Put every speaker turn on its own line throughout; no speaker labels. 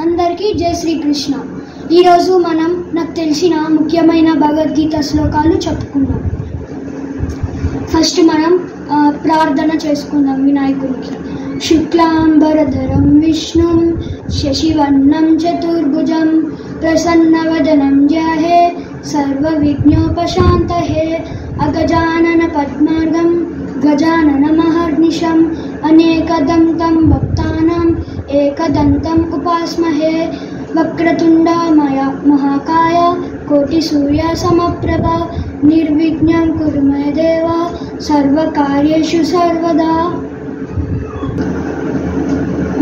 అందరికీ జై శ్రీకృష్ణ. ఈరోజు మనం నాకు తెలిసిన ముఖ్యమైన భగవద్గీత శ్లోకాలు చెప్పుకుందాం. ఫస్ట్ మనం ప్రార్థన చేసుకుందాం వినాయకుడికి. శుక్లాంబరధరం విష్ణుం శశివర్ణం చతుర్భుజం ప్రసన్నవదనం ధ్యాయే సర్వవిఘ్నోపశాంతయే అగజానన పద్మార్గం గజానన మహర్నిశం అనేకదంతం భక్తానాం ఏకదంతం ఉపాస్మహే వక్రతుండామయ మహాకాయ కోటి సూర్య సమప్రభ నిర్విఘ్నం కురు మే దేవ సర్వకార్యేషు సర్వదా.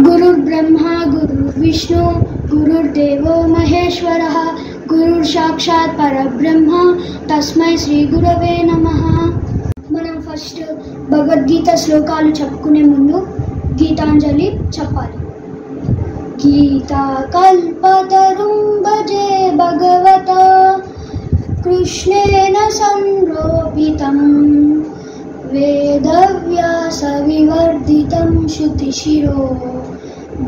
గురుర్బ్రహ్మా గురుర్విష్ణు గురుర్దేవో మహేశ్వరః గురుర్ సాక్షాత్ పరబ్రహ్మ తస్మై శ్రీ గురవే నమః. మనం ఫస్ట్ భగవద్గీత శ్లోకాలు చెప్పుకునే ముందు గీతాంజలి చెప్పాలి. గీతా కల్పతరుం భజే భగవతా కృష్ణేన సంరోపితం వేదవ్యాస వివర్ధితం శృతిశిరో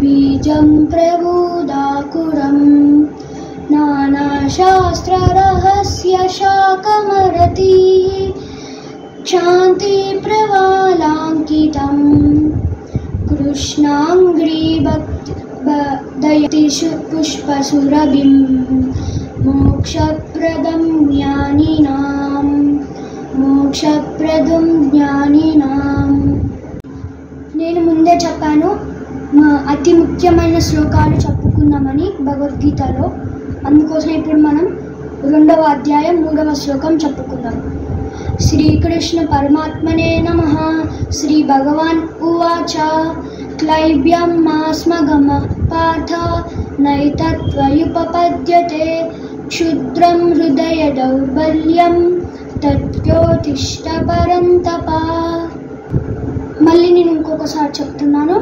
బీజం ప్రబోధాకురం నానాశాస్త్రరహస్య శాకమరతి శాంతి ప్రవాలాంకితం కృష్ణాంగ్రీభక్తిదయతి పుష్పసురభిం మోక్షప్రదం జ్ఞానినాం. నేను ముందే చెప్పాను అతి ముఖ్యమైన శ్లోకాలు చెప్పుకుందామని భగవద్గీతలో. అందుకోసం ఇప్పుడు మనం 2వ అధ్యాయం 3వ శ్లోకం చెప్పుకుందాం. శ్రీకృష్ణ పరమాత్మనే నమః. శ్రీ భగవాన్ ఉవాచ క్లైబ్యం మాస్మగమ పార్థ నైతత్వయుపపద్యతే క్షుద్రం హృదయ దౌర్బల్యం తత్యోతిష్ట పరంతప. మళ్ళీ నేను ఇంకొకసారి చెప్తున్నాను.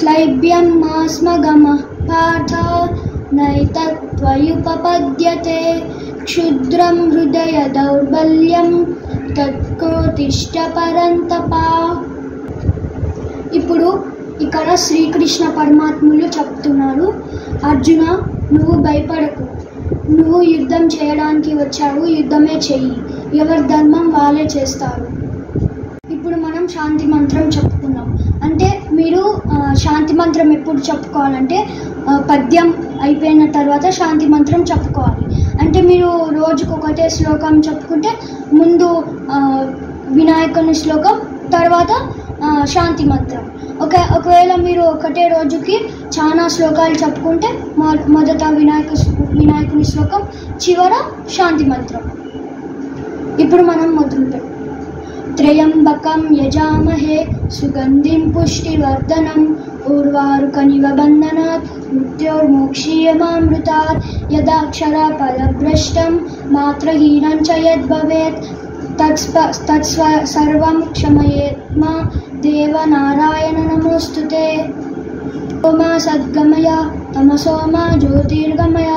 క్లైబ్యం మాస్మగమ పార్థ నైతత్వయుపపద్యతే క్షుద్రం హృదయ దౌర్బల్యం తత్కోతిష్ట పరంతప. ఇప్పుడు ఇక్కడ శ్రీకృష్ణ పరమాత్ములు చెప్తున్నారు, అర్జున నువ్వు భయపడకు, నువ్వు యుద్ధం చేయడానికి వచ్చావు, యుద్ధమే చెయ్యి, ఎవరి ధర్మం వాళ్ళే చేస్తారు. ఇప్పుడు మనం శాంతి మంత్రం చెప్పుకుందాం. అంటే మీరు శాంతి మంత్రం ఎప్పుడు చెప్పుకోవాలంటే పద్యం అయిపోయిన తర్వాత శాంతి మంత్రం చెప్పుకోవాలి. అంటే మీరు రోజుకు ఒకటే శ్లోకం చెప్పుకుంటే ముందు వినాయకుని శ్లోకం, తర్వాత శాంతి మంత్రం. ఒకవేళ మీరు ఒకటే రోజుకి చాలా శ్లోకాలు చెప్పుకుంటే మొదట వినాయకుని శ్లోకం, చివర శాంతి మంత్రం. ఇప్పుడు మనం మొదలుపెట్టాం. త్రయంబకం యజామహే సుగంధిం పుష్టివర్ధనం ఉర్వారుకనివ బంధనాత్ మృత్యోర్మోక్షీయమామృతాత్ యదాక్షర పదభ్రష్టం మాత్రహీనం చ యద్భవేత్ తత్సర్వం క్షమయేత్ మా దేవ నారాయణ నమోస్తుతే. ఓమా సద్గమయ తమసోమా జ్యోతిర్గమయ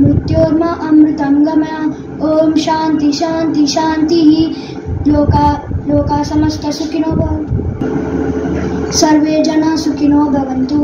మృత్యోర్మా అమృతం గమయ. ఓం శాంతి శాంతి శాంతి. లోకా సమస్త సుఖినో భవంతు. సర్వే జనా సుఖినో భవంతు.